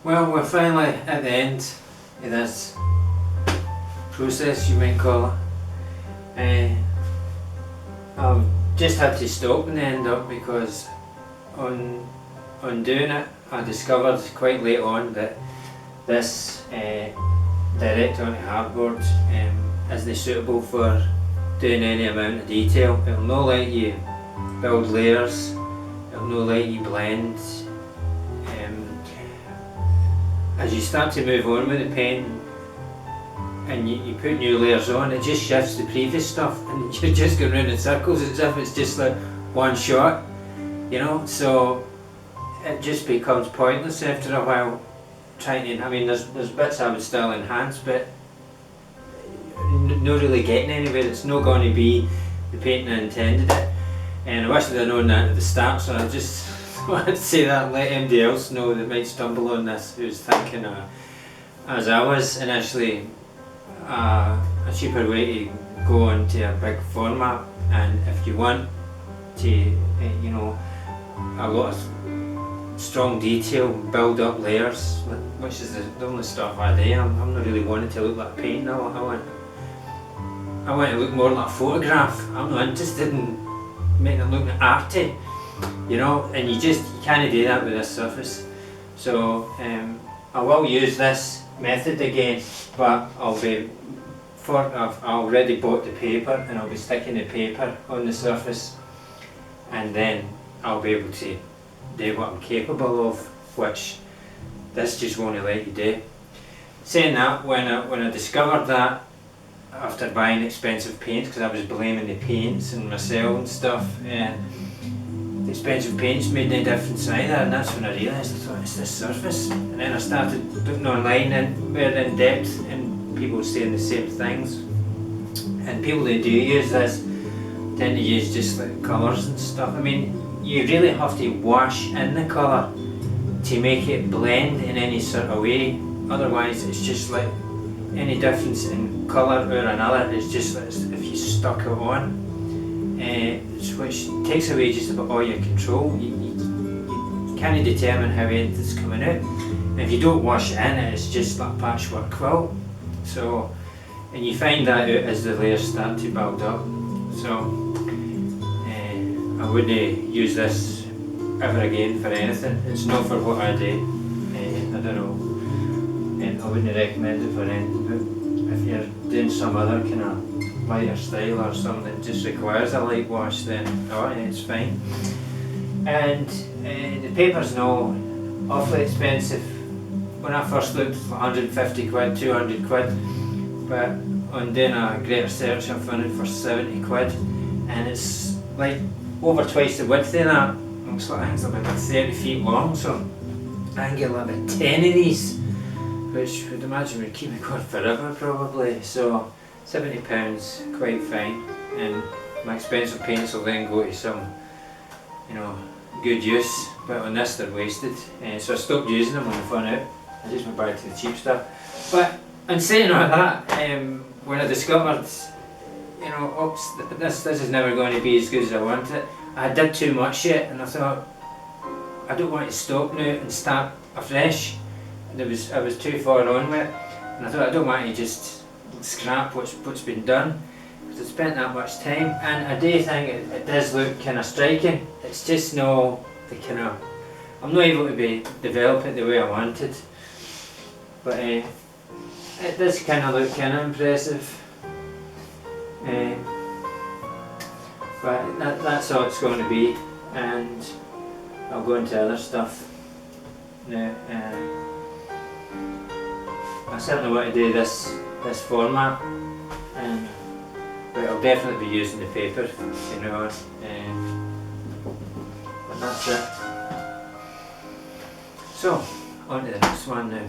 Well, we're finally at the end of this process, you might call it. I've just had to stop in the end up because on doing it I discovered quite late on that this direct onto hardboard isn't suitable for doing any amount of detail. It'll not let you build layers, it'll not let you blend. As you start to move on with the paint and you put new layers on, it just shifts the previous stuff and you're just going round in circles as if it's just like one shot, you know, so it just becomes pointless after a while trying to, I mean there's bits I would still enhance but not really getting anywhere. It's not going to be the painting I intended it, and I wish I'd have known that at the start, so I just wanted to say that and let anybody else know that might stumble on this who's thinking as I was initially a cheaper way to go into a big format. And if you want to you know, a lot of strong detail, build up layers, which is the only stuff I do. I'm not really wanting to look like a painting. I want to look more like a photograph. I'm not interested in making it look arty, you know, and you can't do that with this surface. So I will use this method again, but I've already bought the paper and I'll be sticking the paper on the surface, and then I'll be able to do what I'm capable of, which this just won't let you do. Saying that, when I discovered that after buying expensive paint, because I was blaming the paints and myself and stuff, the expensive paints made no difference either, and that's when I realised, I thought, it's this surface. And then I started looking online and we're in depth and people saying the same things, and people that do use this tend to use just like colours and stuff. I mean, you really have to wash in the colour to make it blend in any sort of way, otherwise it's just like any difference in colour or another is just like if you stuck it on, which takes away just about all your control. You can't determine how anything's coming out, and if you don't wash it in, it's just like a patchwork quilt. So, and you find that out as the layers start to build up. So I wouldn't use this ever again for anything. It's not for what I do. I don't know, and I wouldn't recommend it for anything. But if you're doing some other kind of lighter style or something that just requires a light wash, then it's fine. And the paper's not awfully expensive. When I first looked, 150 quid, 200 quid, but on doing a greater search I found it for 70 quid, and it's like over twice the width of that. Looks like it's about 30 feet long, so I can get about 10 of these, which I would imagine would keep me going forever probably. So £70, quite fine, and my expensive paints will then go to some, you know, good use, but on this they're wasted, so I stopped using them when I found out. I just went back to the cheap stuff. But in saying all that, when I discovered, you know, oops, this is never going to be as good as I want it, I did too much yet, and I thought, I don't want to stop now and start afresh. And I was too far on with it, and I thought, I don't want to just scrap what's been done, because I spent that much time, and I do think it does look kind of striking. It's just no, the kind of, I'm not able to develop it the way I wanted, but it does kind of look kind of impressive. But that's all it's going to be, and I'll go into other stuff now. I certainly want to do this format, but I'll definitely be using the paper, you know, but that's it. So, on to the next one now.